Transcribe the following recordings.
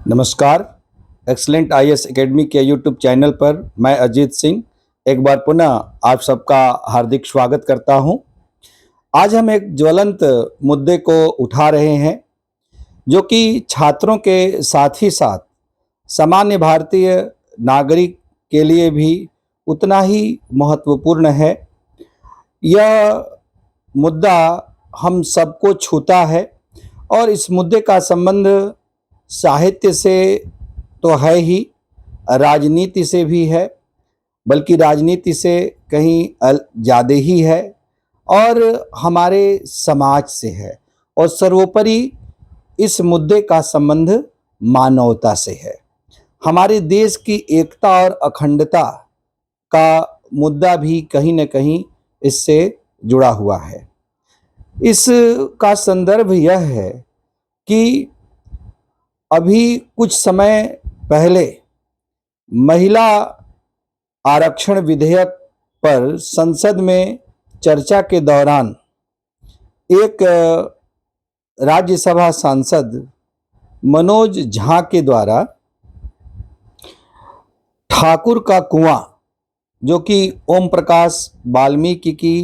नमस्कार। Excellent IAS academy के YouTube channel पर मैं अजीत सिंह एक बार पुनः आप सबका हार्दिक स्वागत करता हूं। आज हम एक ज्वलंत मुद्दे को उठा रहे हैं जो कि छात्रों के साथ ही साथ सामान्य भारतीय नागरिक के लिए भी उतना ही महत्वपूर्ण है। यह मुद्दा हम सबको छूता है और इस मुद्दे का संबंध साहित्य से तो है ही, राजनीति से भी है, बल्कि राजनीति से कहीं ज़्यादा ही है और हमारे समाज से है और सर्वोपरि इस मुद्दे का संबंध मानवता से है। हमारे देश की एकता और अखंडता का मुद्दा भी कहीं न कहीं इससे जुड़ा हुआ है। इसका संदर्भ यह है कि अभी कुछ समय पहले महिला आरक्षण विधेयक पर संसद में चर्चा के दौरान एक राज्यसभा सांसद मनोज झा के द्वारा ठाकुर का कुआं, जो कि ओम प्रकाश वाल्मीकि की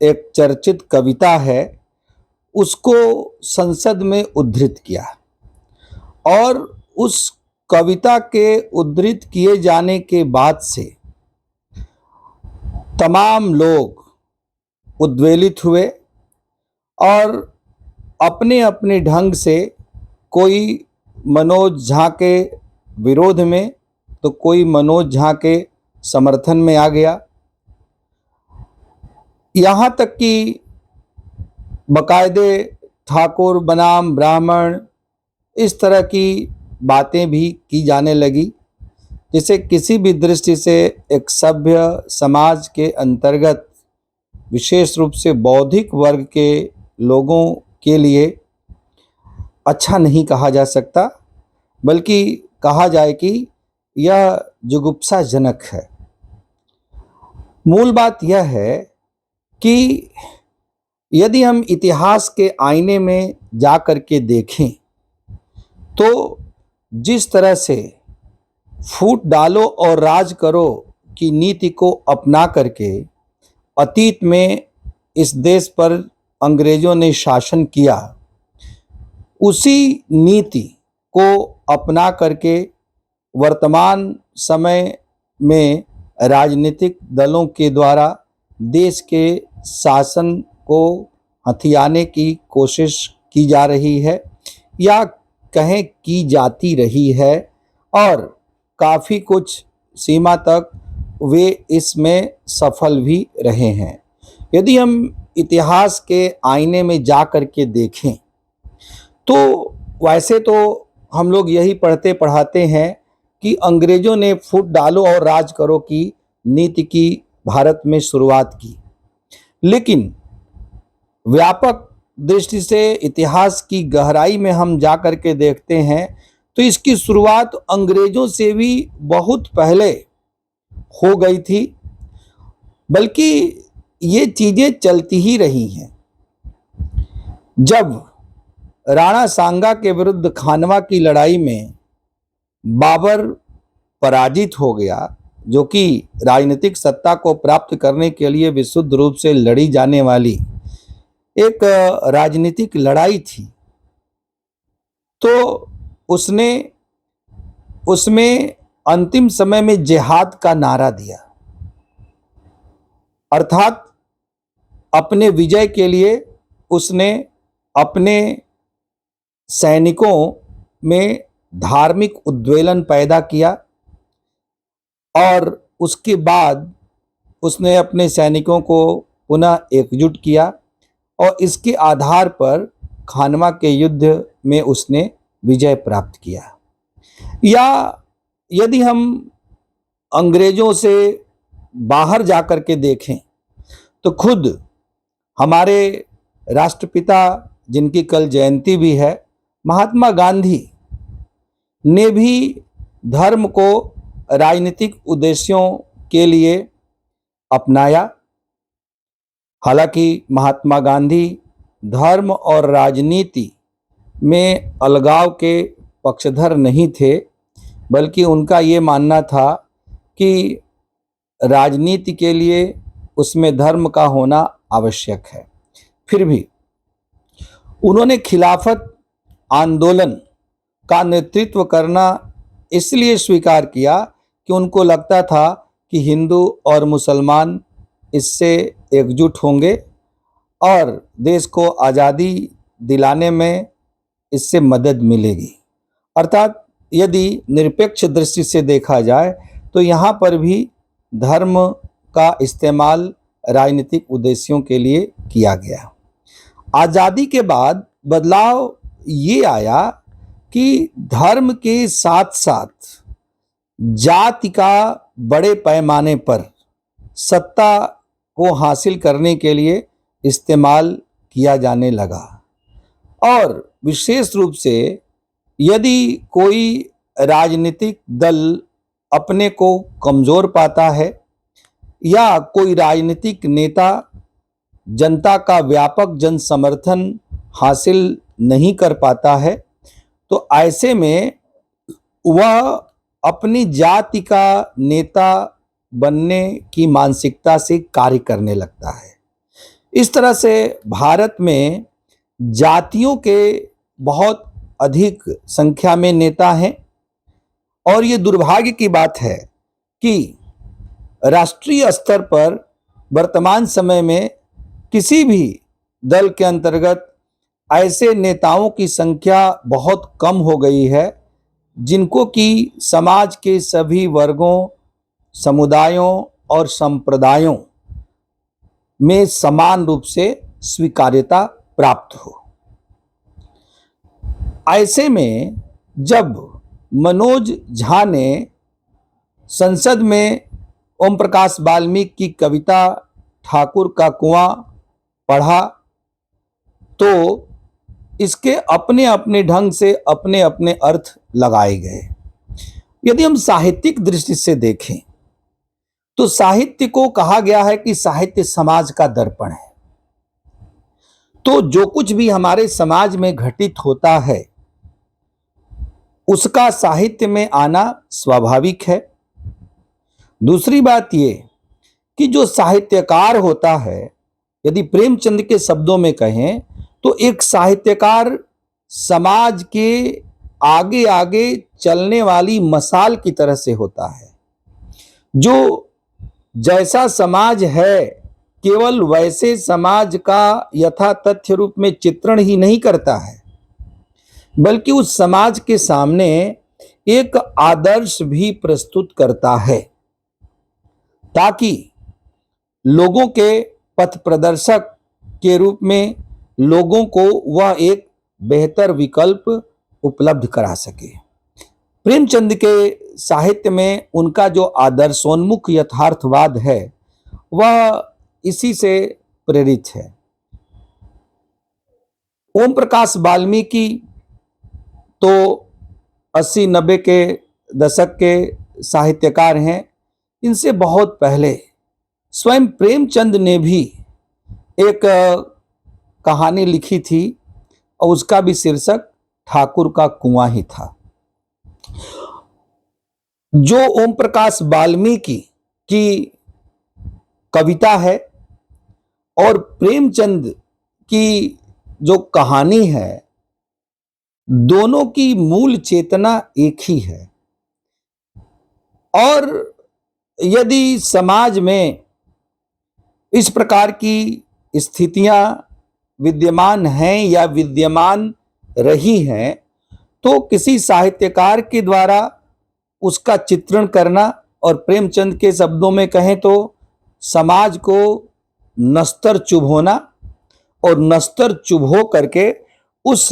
एक चर्चित कविता है, उसको संसद में उद्धृत किया और उस कविता के उद्धृत किए जाने के बाद से तमाम लोग उद्वेलित हुए और अपने अपने ढंग से कोई मनोज झा के विरोध में तो कोई मनोज झा के समर्थन में आ गया। यहाँ तक कि बकायदे ठाकुर बनाम ब्राह्मण इस तरह की बातें भी की जाने लगी, जिसे किसी भी दृष्टि से एक सभ्य समाज के अंतर्गत विशेष रूप से बौद्धिक वर्ग के लोगों के लिए अच्छा नहीं कहा जा सकता, बल्कि कहा जाए कि यह जुगुप्साजनक है। मूल बात यह है कि यदि हम इतिहास के आईने में जा कर के देखें तो जिस तरह से फूट डालो और राज करो की नीति को अपना करके अतीत में इस देश पर अंग्रेजों ने शासन किया, उसी नीति को अपना करके वर्तमान समय में राजनीतिक दलों के द्वारा देश के शासन को हथियाने की कोशिश की जा रही है या कहें की जाती रही है और काफ़ी कुछ सीमा तक वे इसमें सफल भी रहे हैं। यदि हम इतिहास के आईने में जा कर के देखें तो वैसे तो हम लोग यही पढ़ते पढ़ाते हैं कि अंग्रेज़ों ने फूट डालो और राज करो की नीति की भारत में शुरुआत की, लेकिन व्यापक दृष्टि से इतिहास की गहराई में हम जा कर के देखते हैं तो इसकी शुरुआत अंग्रेजों से भी बहुत पहले हो गई थी, बल्कि ये चीज़ें चलती ही रही हैं। जब राणा सांगा के विरुद्ध खानवा की लड़ाई में बाबर पराजित हो गया, जो कि राजनीतिक सत्ता को प्राप्त करने के लिए विशुद्ध रूप से लड़ी जाने वाली एक राजनीतिक लड़ाई थी, तो उसने उसमें अंतिम समय में जिहाद का नारा दिया, अर्थात अपने विजय के लिए उसने अपने सैनिकों में धार्मिक उद्वेलन पैदा किया और उसके बाद उसने अपने सैनिकों को पुनः एकजुट किया और इसके आधार पर खानवा के युद्ध में उसने विजय प्राप्त किया। या यदि हम अंग्रेज़ों से बाहर जाकर के देखें तो खुद हमारे राष्ट्रपिता, जिनकी कल जयंती भी है, महात्मा गांधी ने भी धर्म को राजनीतिक उद्देश्यों के लिए अपनाया। हालांकि महात्मा गांधी धर्म और राजनीति में अलगाव के पक्षधर नहीं थे, बल्कि उनका ये मानना था कि राजनीति के लिए उसमें धर्म का होना आवश्यक है। फिर भी उन्होंने खिलाफत आंदोलन का नेतृत्व करना इसलिए स्वीकार किया कि उनको लगता था कि हिंदू और मुसलमान इससे एकजुट होंगे और देश को आज़ादी दिलाने में इससे मदद मिलेगी। अर्थात यदि निरपेक्ष दृष्टि से देखा जाए तो यहाँ पर भी धर्म का इस्तेमाल राजनीतिक उद्देश्यों के लिए किया गया। आज़ादी के बाद बदलाव ये आया कि धर्म के साथ साथ जाति का बड़े पैमाने पर सत्ता को हासिल करने के लिए इस्तेमाल किया जाने लगा। और विशेष रूप से यदि कोई राजनीतिक दल अपने को कमज़ोर पाता है या कोई राजनीतिक नेता जनता का व्यापक जन समर्थन हासिल नहीं कर पाता है, तो ऐसे में वह अपनी जाति का नेता बनने की मानसिकता से कार्य करने लगता है। इस तरह से भारत में जातियों के बहुत अधिक संख्या में नेता हैं और ये दुर्भाग्य की बात है कि राष्ट्रीय स्तर पर वर्तमान समय में किसी भी दल के अंतर्गत ऐसे नेताओं की संख्या बहुत कम हो गई है जिनको कि समाज के सभी वर्गों, समुदायों और संप्रदायों में समान रूप से स्वीकार्यता प्राप्त हो। ऐसे में जब मनोज झा ने संसद में ओम प्रकाश वाल्मीकि की कविता ठाकुर का कुआं पढ़ा तो इसके अपने अपने ढंग से अपने अपने अर्थ लगाए गए। यदि हम साहित्यिक दृष्टि से देखें तो साहित्य को कहा गया है कि साहित्य समाज का दर्पण है। तो जो कुछ भी हमारे समाज में घटित होता है उसका साहित्य में आना स्वाभाविक है। दूसरी बात ये कि जो साहित्यकार होता है, यदि प्रेमचंद के शब्दों में कहें तो एक साहित्यकार समाज के आगे आगे चलने वाली मशाल की तरह से होता है, जो जैसा समाज है केवल वैसे समाज का यथा तथ्य रूप में चित्रण ही नहीं करता है, बल्कि उस समाज के सामने एक आदर्श भी प्रस्तुत करता है ताकि लोगों के पथ प्रदर्शक के रूप में लोगों को वह एक बेहतर विकल्प उपलब्ध करा सके। प्रेमचंद के साहित्य में उनका जो आदर्शोन्मुख यथार्थवाद है वह इसी से प्रेरित है। ओम प्रकाश वाल्मीकि तो 80-90 के दशक के साहित्यकार हैं। इनसे बहुत पहले स्वयं प्रेमचंद ने भी एक कहानी लिखी थी और उसका भी शीर्षक ठाकुर का कुआं ही था। जो ओम प्रकाश वाल्मीकि की कविता है और प्रेमचंद की जो कहानी है, दोनों की मूल चेतना एक ही है। और यदि समाज में इस प्रकार की स्थितियां विद्यमान हैं या विद्यमान रही हैं तो किसी साहित्यकार के द्वारा उसका चित्रण करना और प्रेमचंद के शब्दों में कहें तो समाज को नस्तर चुभोना और नस्तर चुभो करके उस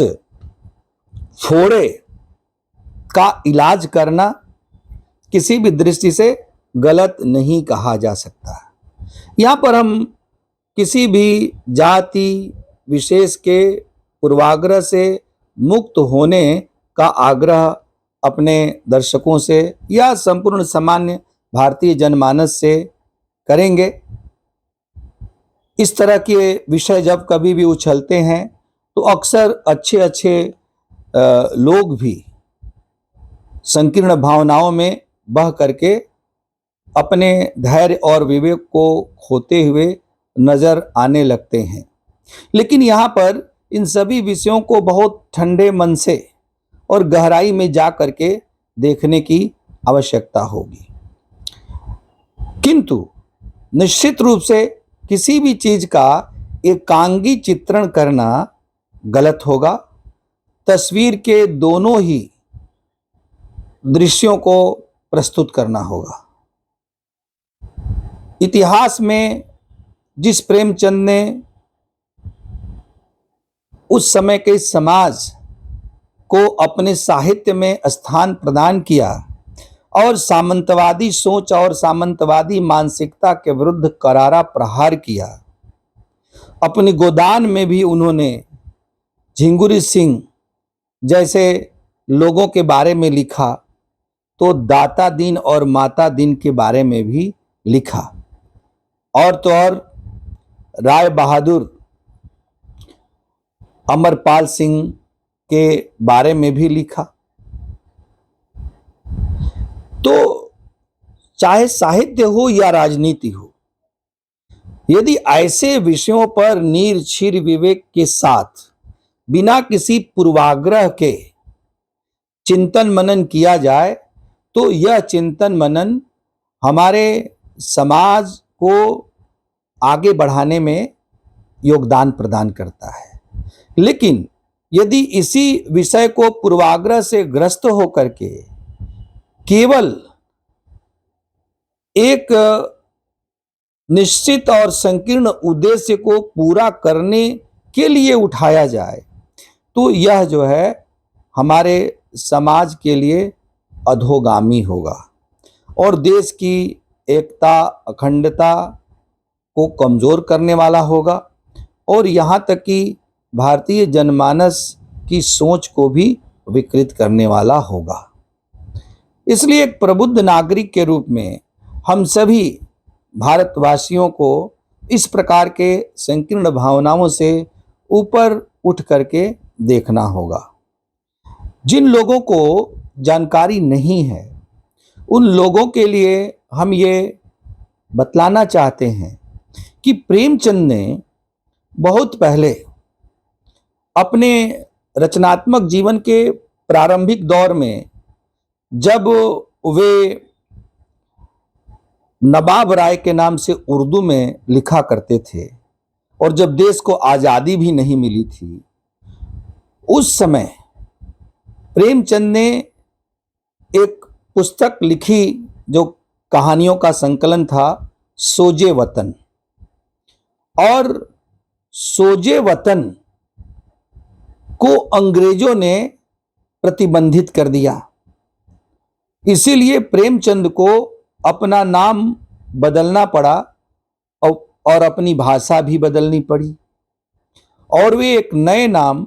फोड़े का इलाज करना किसी भी दृष्टि से गलत नहीं कहा जा सकता। यहाँ पर हम किसी भी जाति विशेष के पूर्वाग्रह से मुक्त होने का आग्रह अपने दर्शकों से या संपूर्ण सामान्य भारतीय जनमानस से करेंगे। इस तरह के विषय जब कभी भी उछलते हैं तो अक्सर अच्छे अच्छे लोग भी संकीर्ण भावनाओं में बह करके अपने धैर्य और विवेक को खोते हुए नजर आने लगते हैं। लेकिन यहाँ पर इन सभी विषयों को बहुत ठंडे मन से और गहराई में जा करके देखने की आवश्यकता होगी। किंतु निश्चित रूप से किसी भी चीज का एकांगी चित्रण करना गलत होगा। तस्वीर के दोनों ही दृश्यों को प्रस्तुत करना होगा। इतिहास में जिस प्रेमचंद ने उस समय के समाज को अपने साहित्य में स्थान प्रदान किया और सामंतवादी सोच और सामंतवादी मानसिकता के विरुद्ध करारा प्रहार किया, अपनी गोदान में भी उन्होंने झिंगुरी सिंह जैसे लोगों के बारे में लिखा, तो दाता दीन और माता दीन के बारे में भी लिखा, और तो और राय बहादुर अमरपाल सिंह के बारे में भी लिखा। तो चाहे साहित्य हो या राजनीति हो, यदि ऐसे विषयों पर निर्भीक विवेक के साथ बिना किसी पूर्वाग्रह के चिंतन मनन किया जाए, तो यह चिंतन मनन हमारे समाज को आगे बढ़ाने में योगदान प्रदान करता है। लेकिन यदि इसी विषय को पूर्वाग्रह से ग्रस्त होकर के केवल एक निश्चित और संकीर्ण उद्देश्य को पूरा करने के लिए उठाया जाए, तो यह जो है हमारे समाज के लिए अधोगामी होगा और देश की एकता अखंडता को कमजोर करने वाला होगा, और यहाँ तक कि भारतीय जनमानस की सोच को भी विकृत करने वाला होगा। इसलिए एक प्रबुद्ध नागरिक के रूप में हम सभी भारतवासियों को इस प्रकार के संकीर्ण भावनाओं से ऊपर उठ करके देखना होगा। जिन लोगों को जानकारी नहीं है, उन लोगों के लिए हम ये बतलाना चाहते हैं कि प्रेमचंद ने बहुत पहले अपने रचनात्मक जीवन के प्रारंभिक दौर में, जब वे नवाब राय के नाम से उर्दू में लिखा करते थे और जब देश को आज़ादी भी नहीं मिली थी, उस समय प्रेमचंद ने एक पुस्तक लिखी जो कहानियों का संकलन था, सोजे वतन। और सोजे वतन को अंग्रेजों ने प्रतिबंधित कर दिया, इसीलिए प्रेमचंद को अपना नाम बदलना पड़ा और अपनी भाषा भी बदलनी पड़ी, और वे एक नए नाम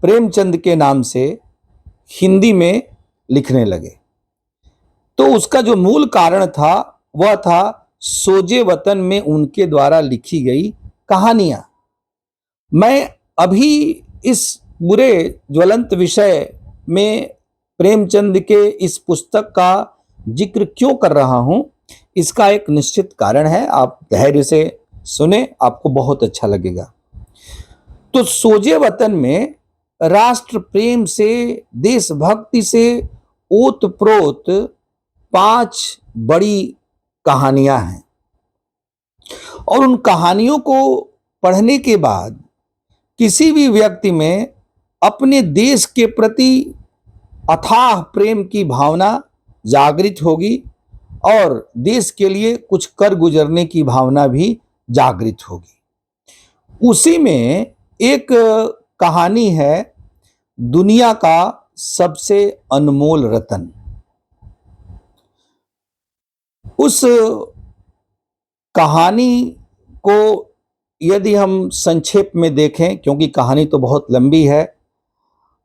प्रेमचंद के नाम से हिंदी में लिखने लगे। तो उसका जो मूल कारण था वह था सोजे वतन में उनके द्वारा लिखी गई कहानियां। मैं अभी इस बुरे ज्वलंत विषय में प्रेमचंद के इस पुस्तक का जिक्र क्यों कर रहा हूं, इसका एक निश्चित कारण है। आप धैर्य से सुने, आपको बहुत अच्छा लगेगा। तो सोजे वतन में राष्ट्र प्रेम से, देशभक्ति से ओतप्रोत 5 बड़ी कहानियां हैं, और उन कहानियों को पढ़ने के बाद किसी भी व्यक्ति में अपने देश के प्रति अथाह प्रेम की भावना जागृत होगी और देश के लिए कुछ कर गुजरने की भावना भी जागृत होगी। उसी में एक कहानी है, दुनिया का सबसे अनमोल रतन। उस कहानी को यदि हम संक्षेप में देखें, क्योंकि कहानी तो बहुत लंबी है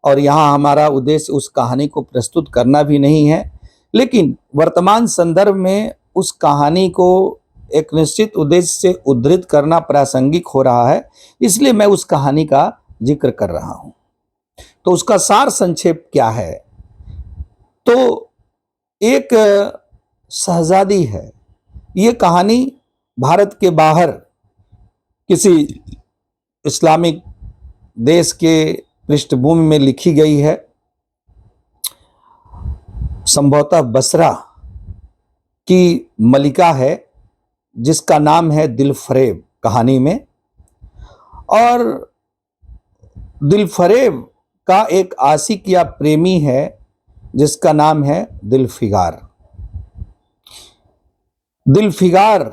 और यहाँ हमारा उद्देश्य उस कहानी को प्रस्तुत करना भी नहीं है, लेकिन वर्तमान संदर्भ में उस कहानी को एक निश्चित उद्देश्य से उद्धृत करना प्रासंगिक हो रहा है, इसलिए मैं उस कहानी का जिक्र कर रहा हूँ। तो उसका सार संक्षेप क्या है? तो तो एक शहजादी है। ये कहानी भारत के बाहर किसी इस्लामिक देश के पृष्ठभूमि में लिखी गई है, संभवतः बसरा की मलिका है जिसका नाम है दिलफरेब कहानी में। और दिलफरेब का एक आशिक या प्रेमी है जिसका नाम है दिलफिगार। दिलफिगार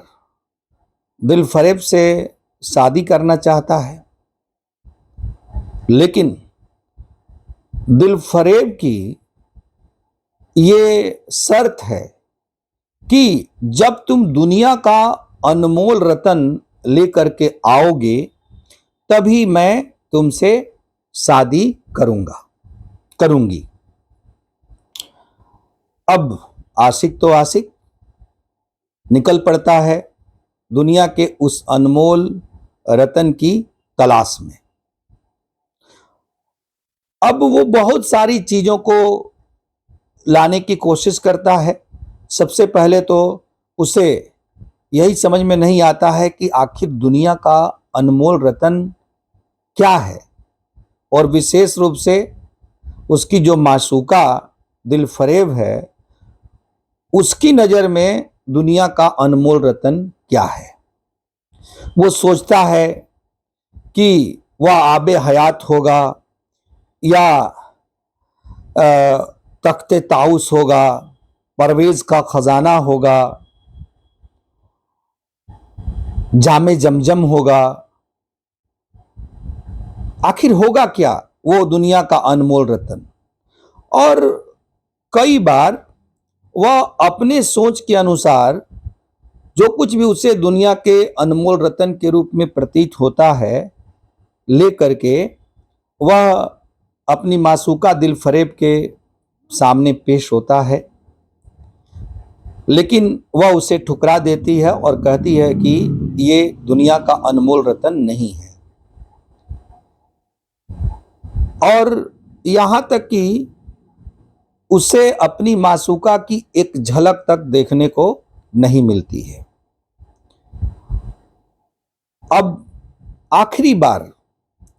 दिलफरेब से शादी करना चाहता है, लेकिन दिलफरेब की ये शर्त है कि जब तुम दुनिया का अनमोल रतन लेकर के आओगे तभी मैं तुमसे शादी करूंगी। अब आशिक तो आशिक निकल पड़ता है दुनिया के उस अनमोल रतन की तलाश में। अब वो बहुत सारी चीजों को लाने की कोशिश करता है। सबसे पहले तो उसे यही समझ में नहीं आता है कि आखिर दुनिया का अनमोल रतन क्या है, और विशेष रूप से उसकी जो माशूका दिलफरेब है उसकी नजर में दुनिया का अनमोल रतन क्या है। वो सोचता है कि वह आबे हयात होगा या तख्ते ताउस होगा, परवेज का खजाना होगा, जामे जमजम होगा। आखिर होगा क्या वो दुनिया का अनमोल रतन। और कई बार वह अपने सोच के अनुसार जो कुछ भी उसे दुनिया के अनमोल रतन के रूप में प्रतीत होता है लेकर के वह अपनी मासूका दिलफरेब के सामने पेश होता है, लेकिन वह उसे ठुकरा देती है और कहती है कि ये दुनिया का अनमोल रतन नहीं है। और यहां तक कि उसे अपनी मासूका की एक झलक तक देखने को नहीं मिलती है। अब आखिरी बार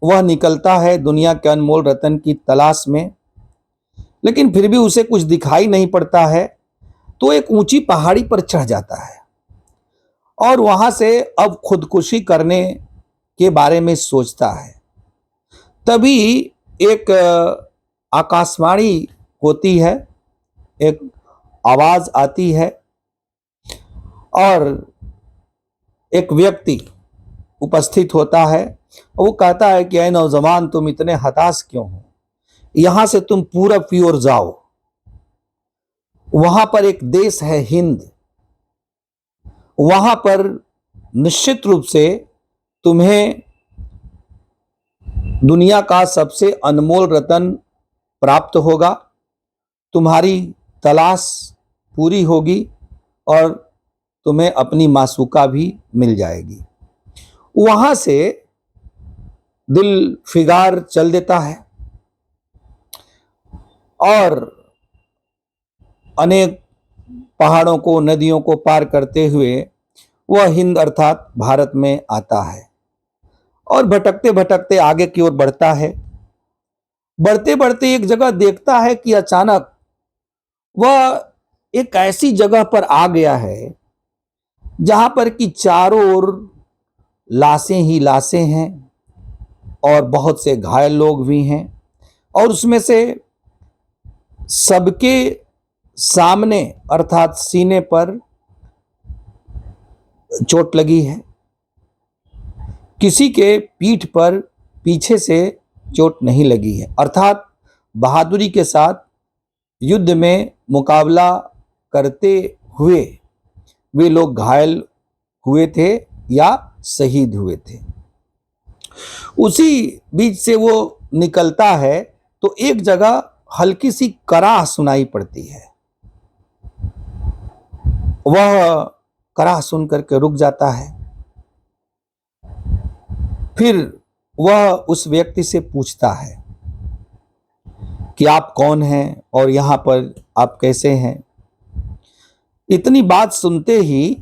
वह निकलता है दुनिया के अनमोल रतन की तलाश में, लेकिन फिर भी उसे कुछ दिखाई नहीं पड़ता है। तो एक ऊंची पहाड़ी पर चढ़ जाता है और वहां से अब खुदकुशी करने के बारे में सोचता है। तभी एक आकाशवाणी होती है, एक आवाज आती है और एक व्यक्ति उपस्थित होता है। वो कहता है कि ऐ नौजवान, तुम इतने हताश क्यों हो? यहां से तुम पूरब की ओर जाओ, वहां पर एक देश है हिंद, वहां पर निश्चित रूप से तुम्हें दुनिया का सबसे अनमोल रतन प्राप्त होगा, तुम्हारी तलाश पूरी होगी और तुम्हें अपनी मासूका भी मिल जाएगी। वहां से दिलफिगार चल देता है और अनेक पहाड़ों को, नदियों को पार करते हुए वह हिंद अर्थात भारत में आता है और भटकते भटकते आगे की ओर बढ़ता है। बढ़ते बढ़ते एक जगह देखता है कि अचानक वह एक ऐसी जगह पर आ गया है जहां पर कि चारों ओर लाशें ही लाशें हैं और बहुत से घायल लोग भी हैं, और उसमें से सबके सामने अर्थात सीने पर चोट लगी है, किसी के पीठ पर पीछे से चोट नहीं लगी है। अर्थात बहादुरी के साथ युद्ध में मुकाबला करते हुए वे लोग घायल हुए थे या शहीद हुए थे। उसी बीच से वो निकलता है तो एक जगह हल्की सी कराह सुनाई पड़ती है। वह कराह सुन करके रुक जाता है। फिर वह उस व्यक्ति से पूछता है कि आप कौन हैं और यहाँ पर आप कैसे हैं। इतनी बात सुनते ही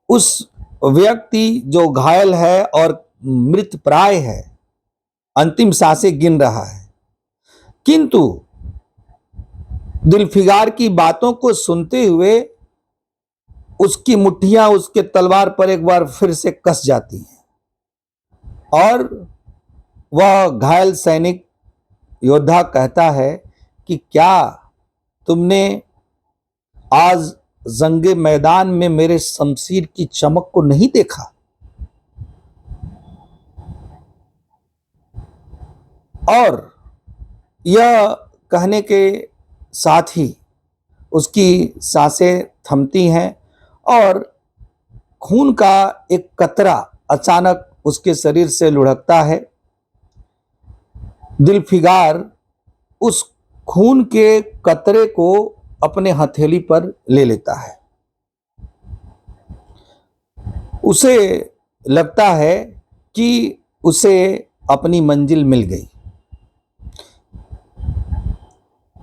उस व्यक्ति जो घायल है और मृत प्राय है, अंतिम सांसें गिन रहा है, किंतु दिलफिगार की बातों को सुनते हुए उसकी मुट्ठियां उसके तलवार पर एक बार फिर से कस जाती हैं और वह घायल सैनिक योद्धा कहता है कि क्या तुमने आज जंगे मैदान में मेरे शमशीर की चमक को नहीं देखा? और यह कहने के साथ ही उसकी सांसें थमती हैं और खून का एक कतरा अचानक उसके शरीर से लुढ़कता है। दिलफिगार उस खून के कतरे को अपने हथेली पर ले लेता है। उसे लगता है कि उसे अपनी मंजिल मिल गई।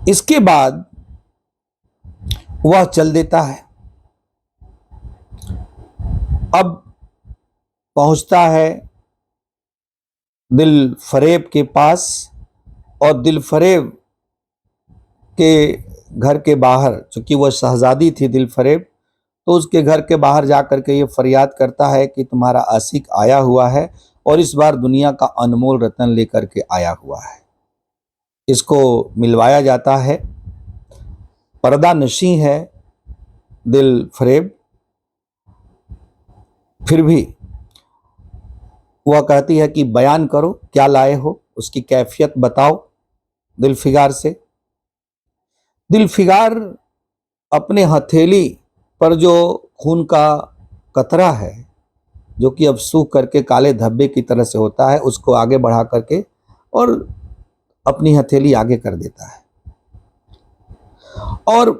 इसके बाद वह चल देता है। अब पहुंचता है दिलफरेब के पास और दिलफरेब के घर के बाहर, चूंकि वह शहजादी थी दिलफरेब, तो उसके घर के बाहर जाकर के ये फरियाद करता है कि तुम्हारा आशिक आया हुआ है और इस बार दुनिया का अनमोल रत्न लेकर के आया हुआ है। इसको मिलवाया जाता है। पर्दा नशी है दिलफरेब, फिर भी वह कहती है कि बयान करो क्या लाए हो, उसकी कैफियत बताओ दिलफिगार से। दिलफिगार अपने हथेली पर जो खून का कतरा है, जो कि अब सूख करके काले धब्बे की तरह से होता है, उसको आगे बढ़ा करके और अपनी हथेली आगे कर देता है और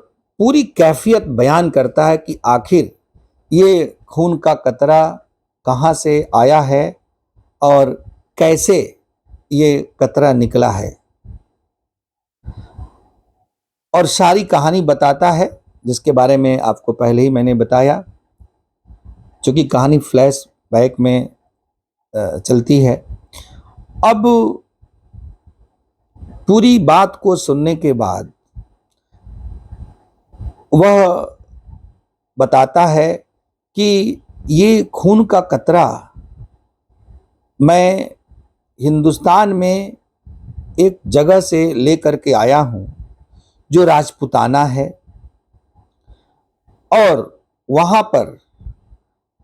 पूरी कैफियत बयान करता है कि आखिर ये खून का कतरा कहाँ से आया है और कैसे ये कतरा निकला है, और सारी कहानी बताता है, जिसके बारे में आपको पहले ही मैंने बताया। चूंकि कहानी फ्लैश बैक में चलती है। अब पूरी बात को सुनने के बाद वह बताता है कि ये खून का कतरा मैं हिंदुस्तान में एक जगह से लेकर के आया हूं जो राजपुताना है, और वहां पर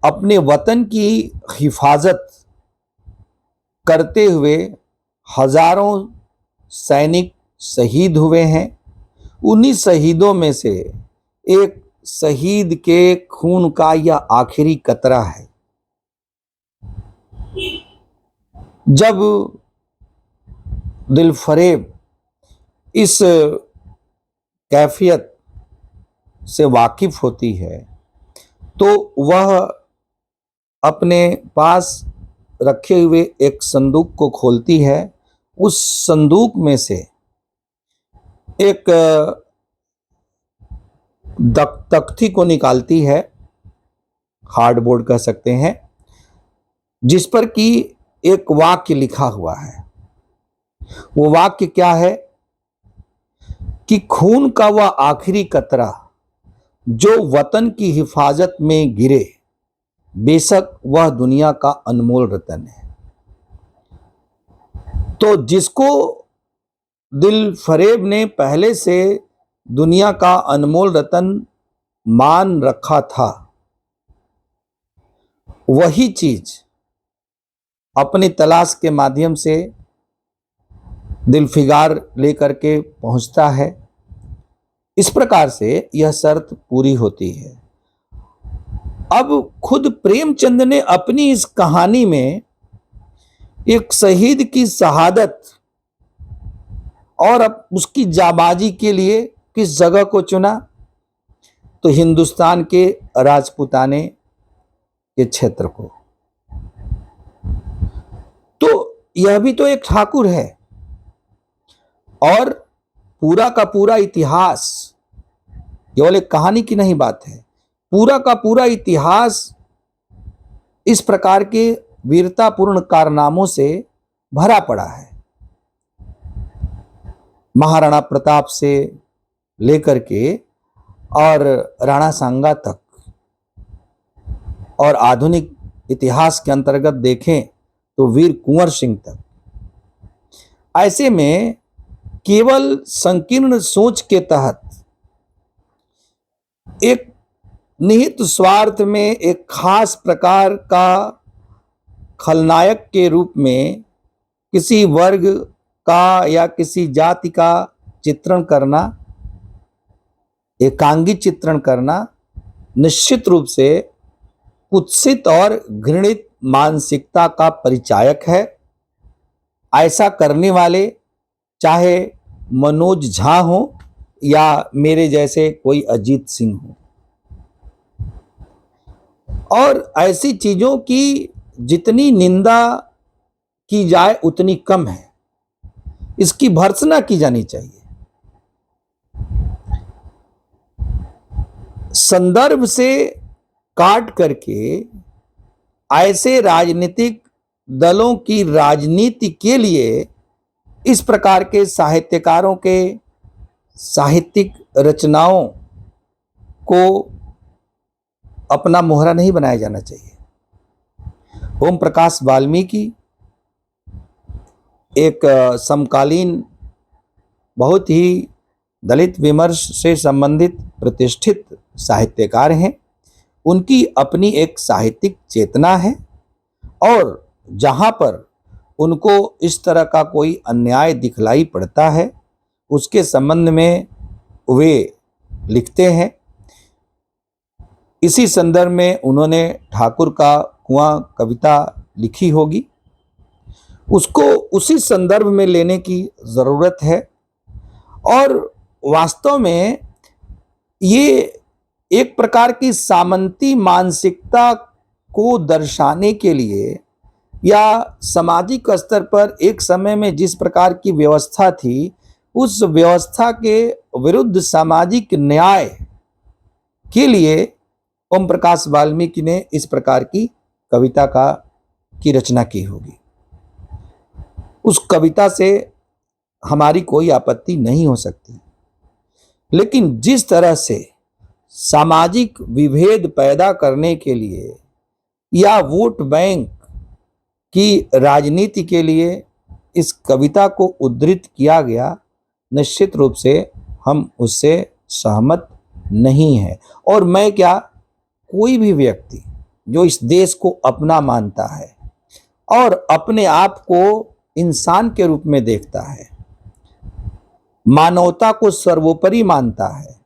अपने वतन की हिफाजत करते हुए हजारों सैनिक शहीद हुए हैं। उन्हीं शहीदों में से एक शहीद के खून का यह आखिरी कतरा है। जब दिलफरेब इस कैफियत से वाकिफ होती है तो वह अपने पास रखे हुए एक संदूक को खोलती है। उस संदूक में से एक तख्ती को निकालती है, हार्डबोर्ड कह सकते हैं, जिस पर कि एक वाक्य लिखा हुआ है। वो वाक्य क्या है कि खून का वह आखिरी कतरा जो वतन की हिफाजत में गिरे, बेशक वह दुनिया का अनमोल रत्न है। तो जिसको दिलफरेब ने पहले से दुनिया का अनमोल रत्न मान रखा था, वही चीज अपनी तलाश के माध्यम से दिलफिगार लेकर के पहुंचता है। इस प्रकार से यह शर्त पूरी होती है। अब खुद प्रेमचंद ने अपनी इस कहानी में एक शहीद की शहादत और अब उसकी जाबाजी के लिए किस जगह को चुना, तो हिंदुस्तान के राजपुताने के क्षेत्र को। तो यह भी तो एक ठाकुर है और पूरा का पूरा इतिहास केवल एक कहानी की नहीं बात है, पूरा का पूरा इतिहास इस प्रकार के वीरतापूर्ण कारनामों से भरा पड़ा है। महाराणा प्रताप से लेकर के और राणा सांगा तक, और आधुनिक इतिहास के अंतर्गत देखें तो वीर कुंवर सिंह तक। ऐसे में केवल संकीर्ण सोच के तहत एक निहित स्वार्थ में एक खास प्रकार का खलनायक के रूप में किसी वर्ग का या किसी जाति का चित्रण करना, एकांगी चित्रण करना निश्चित रूप से कुत्सित और घृणित मानसिकता का परिचायक है। ऐसा करने वाले चाहे मनोज झा हो या मेरे जैसे कोई अजीत सिंह हो, और ऐसी चीजों की जितनी निंदा की जाए उतनी कम है, इसकी भर्त्सना की जानी चाहिए। संदर्भ से काट करके ऐसे राजनीतिक दलों की राजनीति के लिए इस प्रकार के साहित्यकारों के साहित्यिक रचनाओं को अपना मोहरा नहीं बनाया जाना चाहिए। ओम प्रकाश वाल्मीकि एक समकालीन बहुत ही दलित विमर्श से संबंधित प्रतिष्ठित साहित्यकार हैं। उनकी अपनी एक साहित्यिक चेतना है, और जहाँ पर उनको इस तरह का कोई अन्याय दिखलाई पड़ता है उसके संबंध में वे लिखते हैं। इसी संदर्भ में उन्होंने ठाकुर का कुआं कविता लिखी होगी, उसको उसी संदर्भ में लेने की ज़रूरत है। और वास्तव में ये एक प्रकार की सामंती मानसिकता को दर्शाने के लिए या सामाजिक स्तर पर एक समय में जिस प्रकार की व्यवस्था थी उस व्यवस्था के विरुद्ध सामाजिक न्याय के लिए ओम प्रकाश वाल्मीकि ने इस प्रकार की कविता की रचना की होगी। उस कविता से हमारी कोई आपत्ति नहीं हो सकती, लेकिन जिस तरह से सामाजिक विभेद पैदा करने के लिए या वोट बैंक की राजनीति के लिए इस कविता को उद्धृत किया गया, निश्चित रूप से हम उससे सहमत नहीं हैं। और मैं क्या, कोई भी व्यक्ति जो इस देश को अपना मानता है और अपने आप को इंसान के रूप में देखता है, मानवता को सर्वोपरि मानता है,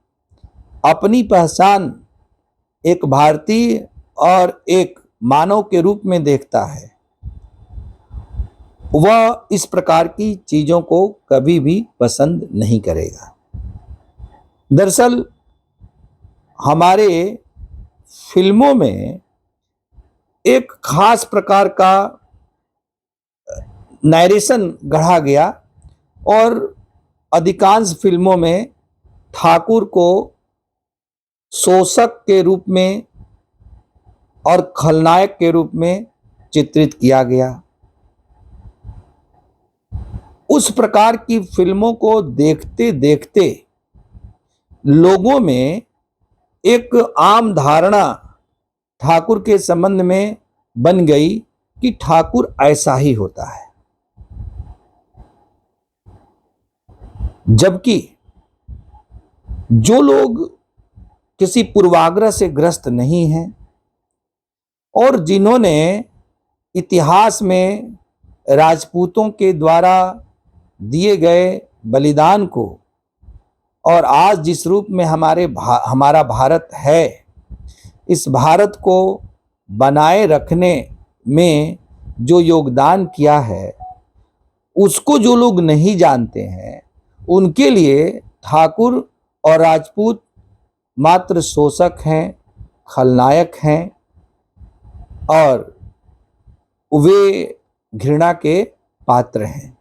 अपनी पहचान एक भारतीय और एक मानव के रूप में देखता है, वह इस प्रकार की चीजों को कभी भी पसंद नहीं करेगा। दरअसल हमारे फिल्मों में एक खास प्रकार का नैरेशन गढ़ा गया, और अधिकांश फिल्मों में ठाकुर को शोषक के रूप में और खलनायक के रूप में चित्रित किया गया। उस प्रकार की फिल्मों को देखते देखते लोगों में एक आम धारणा ठाकुर के संबंध में बन गई कि ठाकुर ऐसा ही होता है, जबकि जो लोग किसी पूर्वाग्रह से ग्रस्त नहीं हैं और जिन्होंने इतिहास में राजपूतों के द्वारा दिए गए बलिदान को और आज जिस रूप में हमारा भारत है, इस भारत को बनाए रखने में जो योगदान किया है, उसको जो लोग नहीं जानते हैं उनके लिए ठाकुर और राजपूत मात्र शोषक हैं, खलनायक हैं, और वे घृणा के पात्र हैं।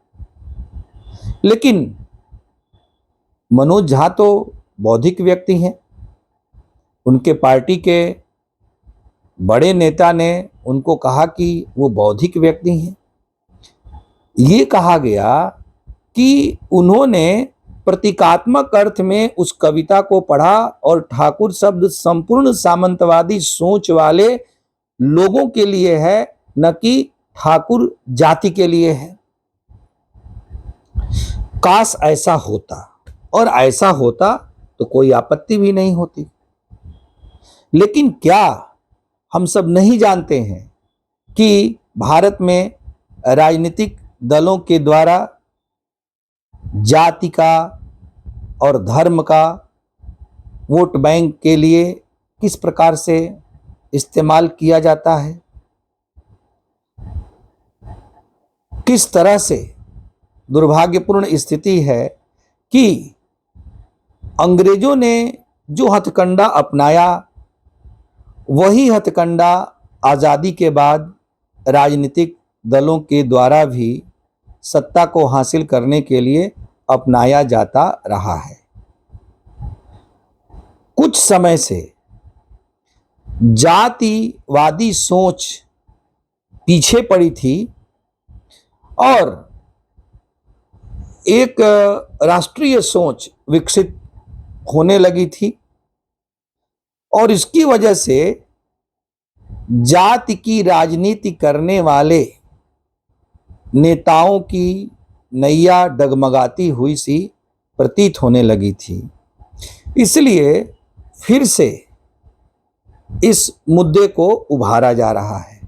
लेकिन मनोज झा तो बौद्धिक व्यक्ति हैं, उनके पार्टी के बड़े नेता ने उनको कहा कि वो बौद्धिक व्यक्ति हैं। ये कहा गया कि उन्होंने प्रतीकात्मक अर्थ में उस कविता को पढ़ा और ठाकुर शब्द संपूर्ण सामंतवादी सोच वाले लोगों के लिए है, न कि ठाकुर जाति के लिए है। काश ऐसा होता, और ऐसा होता तो कोई आपत्ति भी नहीं होती। लेकिन क्या हम सब नहीं जानते हैं कि भारत में राजनीतिक दलों के द्वारा जाति का और धर्म का वोट बैंक के लिए किस प्रकार से इस्तेमाल किया जाता है, किस तरह से दुर्भाग्यपूर्ण स्थिति है कि अंग्रेजों ने जो हथकंडा अपनाया वही हथकंडा आज़ादी के बाद राजनीतिक दलों के द्वारा भी सत्ता को हासिल करने के लिए अपनाया जाता रहा है। कुछ समय से जातिवादी सोच पीछे पड़ी थी और एक राष्ट्रीय सोच विकसित होने लगी थी, और इसकी वजह से जाति की राजनीति करने वाले नेताओं की नैया डगमगाती हुई सी प्रतीत होने लगी थी। इसलिए फिर से इस मुद्दे को उभारा जा रहा है,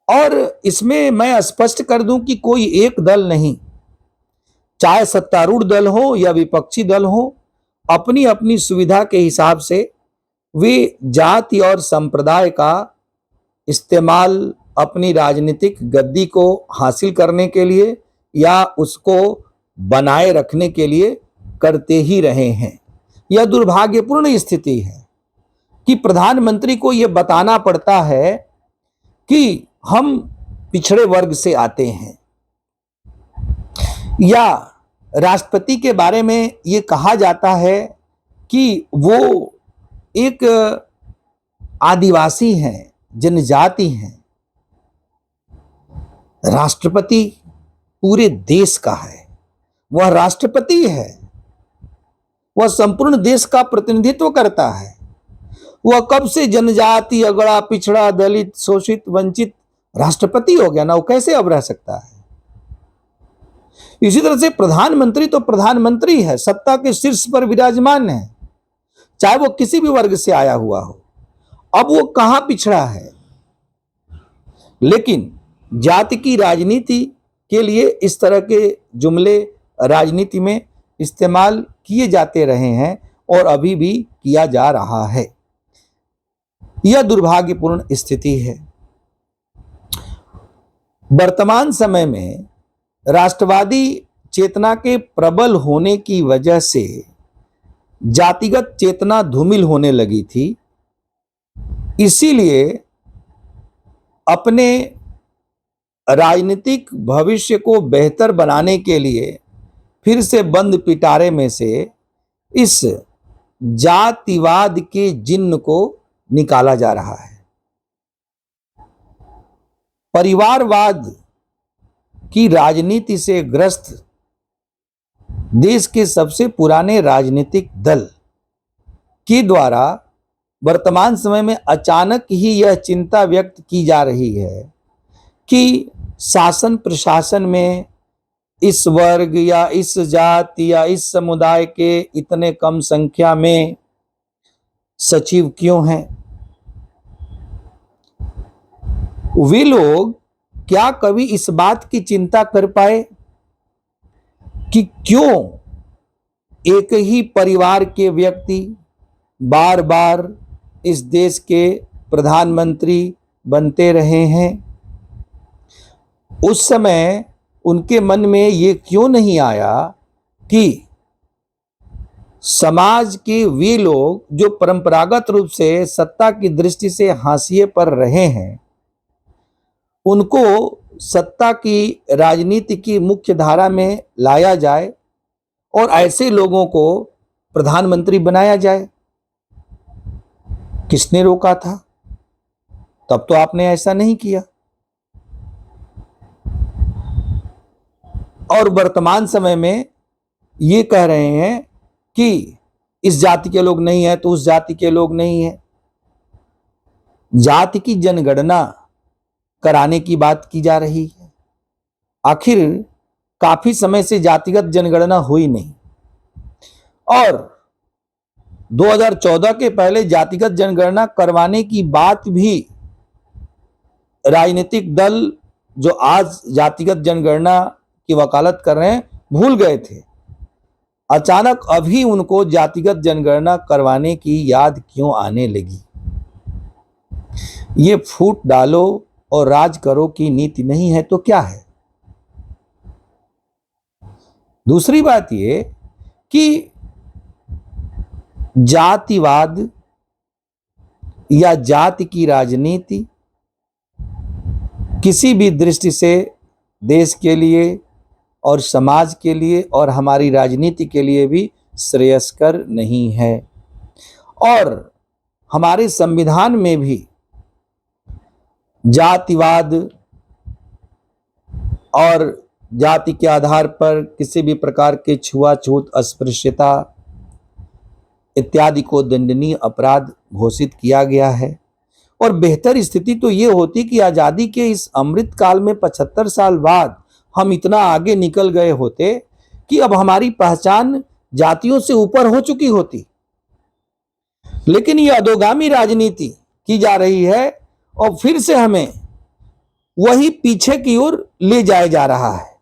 और इसमें मैं स्पष्ट कर दूं कि कोई एक दल नहीं, चाहे सत्तारूढ़ दल हो या विपक्षी दल हो, अपनी अपनी सुविधा के हिसाब से वे जाति और संप्रदाय का इस्तेमाल अपनी राजनीतिक गद्दी को हासिल करने के लिए या उसको बनाए रखने के लिए करते ही रहे हैं। यह दुर्भाग्यपूर्ण स्थिति है कि प्रधानमंत्री को यह बताना पड़ता है कि हम पिछड़े वर्ग से आते हैं, या राष्ट्रपति के बारे में ये कहा जाता है कि वो एक आदिवासी हैं, जनजाति हैं। राष्ट्रपति पूरे देश का है, वह राष्ट्रपति है, वह संपूर्ण देश का प्रतिनिधित्व करता है। वह कब से जनजाति, अगड़ा, पिछड़ा, दलित, शोषित, वंचित राष्ट्रपति हो गया ना, वो कैसे अब रह सकता है। इसी तरह से प्रधानमंत्री तो प्रधानमंत्री है, सत्ता के शीर्ष पर विराजमान है, चाहे वो किसी भी वर्ग से आया हुआ हो। अब वो कहां पिछड़ा है। लेकिन जाति की राजनीति के लिए इस तरह के जुमले राजनीति में इस्तेमाल किए जाते रहे हैं और अभी भी किया जा रहा है। यह दुर्भाग्यपूर्ण स्थिति है। वर्तमान समय में राष्ट्रवादी चेतना के प्रबल होने की वजह से जातिगत चेतना धूमिल होने लगी थी। इसीलिए अपने राजनीतिक भविष्य को बेहतर बनाने के लिए फिर से बंद पिटारे में से इस जातिवाद के जिन्न को निकाला जा रहा है। परिवारवाद की राजनीति से ग्रस्त देश के सबसे पुराने राजनीतिक दल के द्वारा वर्तमान समय में अचानक ही यह चिंता व्यक्त की जा रही है कि शासन प्रशासन में इस वर्ग या इस जाति या इस समुदाय के इतने कम संख्या में सचिव क्यों हैं। वे लोग क्या कभी इस बात की चिंता कर पाए कि क्यों एक ही परिवार के व्यक्ति बार बार इस देश के प्रधानमंत्री बनते रहे हैं। उस समय उनके मन में ये क्यों नहीं आया कि समाज के वे लोग जो परंपरागत रूप से सत्ता की दृष्टि से हाशिए पर रहे हैं, उनको सत्ता की राजनीति की मुख्य धारा में लाया जाए और ऐसे लोगों को प्रधानमंत्री बनाया जाए। किसने रोका था? तब तो आपने ऐसा नहीं किया। और वर्तमान समय में ये कह रहे हैं कि इस जाति के लोग नहीं है तो उस जाति के लोग नहीं है। जाति की जनगणना कराने की बात की जा रही है। आखिर काफी समय से जातिगत जनगणना हुई नहीं, और 2014 के पहले जातिगत जनगणना करवाने की बात भी राजनीतिक दल जो आज जातिगत जनगणना की वकालत कर रहे हैं भूल गए थे। अचानक अभी उनको जातिगत जनगणना करवाने की याद क्यों आने लगी? ये फूट डालो और राज करो की नीति नहीं है तो क्या है? दूसरी बात ये कि जातिवाद या जाति की राजनीति किसी भी दृष्टि से देश के लिए और समाज के लिए और हमारी राजनीति के लिए भी श्रेयस्कर नहीं है। और हमारे संविधान में भी जातिवाद और जाति के आधार पर किसी भी प्रकार के छुआछूत, अस्पृश्यता इत्यादि को दंडनीय अपराध घोषित किया गया है। और बेहतर स्थिति तो ये होती कि आज़ादी के इस अमृत काल में 75 साल बाद हम इतना आगे निकल गए होते कि अब हमारी पहचान जातियों से ऊपर हो चुकी होती। लेकिन ये अधोगामी राजनीति की जा रही है और फिर से हमें वही पीछे की ओर ले जाया जा रहा है,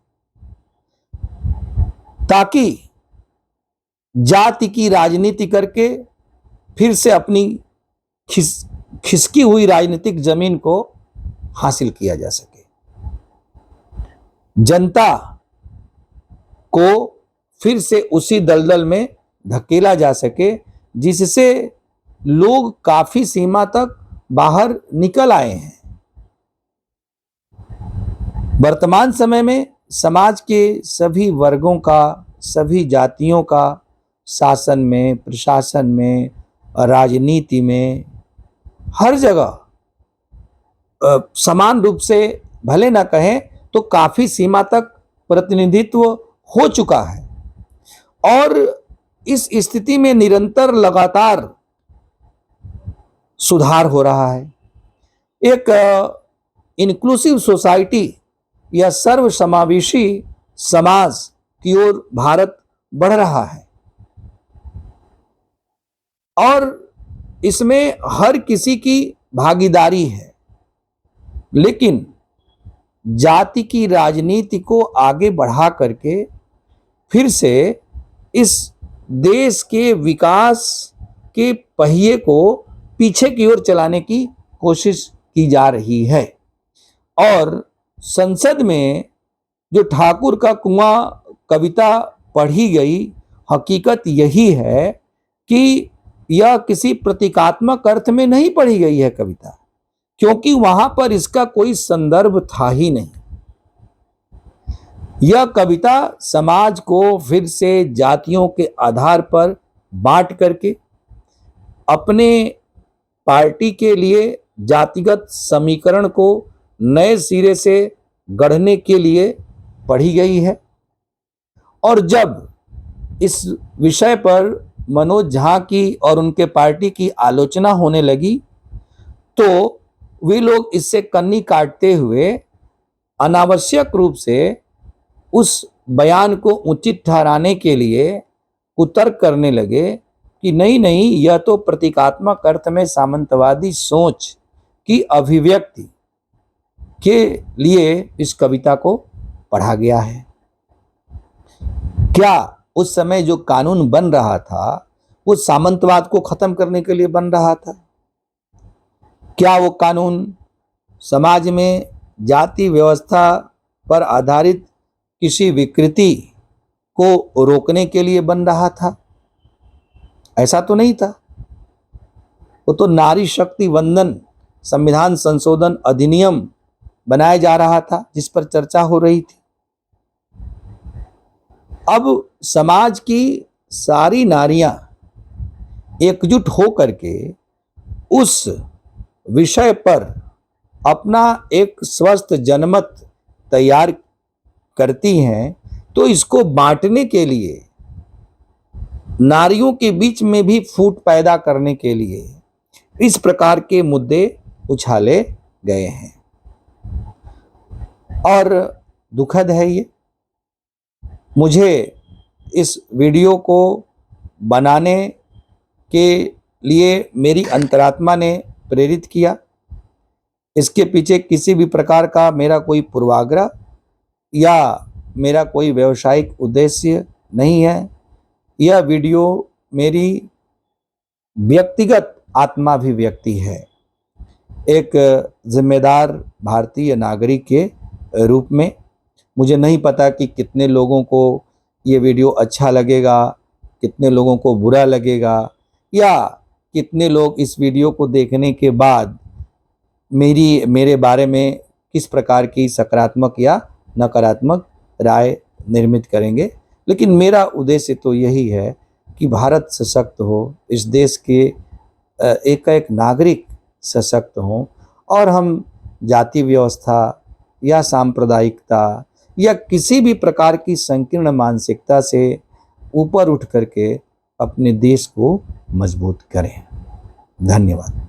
ताकि जाति की राजनीति करके फिर से अपनी खिसकी हुई राजनीतिक जमीन को हासिल किया जा सके, जनता को फिर से उसी दलदल में धकेला जा सके जिससे लोग काफी सीमा तक बाहर निकल आए हैं। वर्तमान समय में समाज के सभी वर्गों का, सभी जातियों का शासन में, प्रशासन में, राजनीति में, हर जगह समान रूप से भले ना कहें तो काफी सीमा तक प्रतिनिधित्व हो चुका है। और इस स्थिति में निरंतर लगातार सुधार हो रहा है। एक इंक्लूसिव सोसाइटी या सर्वसमावेशी समाज की ओर भारत बढ़ रहा है, और इसमें हर किसी की भागीदारी है। लेकिन जाति की राजनीति को आगे बढ़ा करके फिर से इस देश के विकास के पहिए को पीछे की ओर चलाने की कोशिश की जा रही है। और संसद में जो ठाकुर का कुआं कविता पढ़ी गई, हकीकत यही है कि यह किसी प्रतीकात्मक अर्थ में नहीं पढ़ी गई है कविता, क्योंकि वहां पर इसका कोई संदर्भ था ही नहीं। यह कविता समाज को फिर से जातियों के आधार पर बांट करके अपने पार्टी के लिए जातिगत समीकरण को नए सिरे से गढ़ने के लिए पढ़ी गई है। और जब इस विषय पर मनोज झा की और उनके पार्टी की आलोचना होने लगी तो वे लोग इससे कन्नी काटते हुए अनावश्यक रूप से उस बयान को उचित ठहराने के लिए कुतर्क करने लगे कि नहीं नहीं, यह तो प्रतीकात्मक अर्थ में सामंतवादी सोच की अभिव्यक्ति के लिए इस कविता को पढ़ा गया है। क्या उस समय जो कानून बन रहा था वो सामंतवाद को खत्म करने के लिए बन रहा था? क्या वो कानून समाज में जाति व्यवस्था पर आधारित किसी विकृति को रोकने के लिए बन रहा था? ऐसा तो नहीं था। वो तो नारी शक्ति वंदन संविधान संशोधन अधिनियम बनाया जा रहा था, जिस पर चर्चा हो रही थी। अब समाज की सारी नारियां एकजुट हो करके उस विषय पर अपना एक स्वस्थ जनमत तैयार करती हैं, तो इसको बांटने के लिए, नारियों के बीच में भी फूट पैदा करने के लिए इस प्रकार के मुद्दे उछाले गए हैं और दुखद है ये। मुझे इस वीडियो को बनाने के लिए मेरी अंतरात्मा ने प्रेरित किया। इसके पीछे किसी भी प्रकार का मेरा कोई पूर्वाग्रह या मेरा कोई व्यावसायिक उद्देश्य नहीं है। यह वीडियो मेरी व्यक्तिगत आत्माभिव्यक्ति है, एक जिम्मेदार भारतीय नागरिक के रूप में। मुझे नहीं पता कि कितने लोगों को ये वीडियो अच्छा लगेगा, कितने लोगों को बुरा लगेगा, या कितने लोग इस वीडियो को देखने के बाद मेरे बारे में किस प्रकार की सकारात्मक या नकारात्मक राय निर्मित करेंगे। लेकिन मेरा उद्देश्य तो यही है कि भारत सशक्त हो, इस देश के एक एक नागरिक सशक्त हों और हम जाति व्यवस्था या सांप्रदायिकता या किसी भी प्रकार की संकीर्ण मानसिकता से ऊपर उठ करके अपने देश को मजबूत करें। धन्यवाद।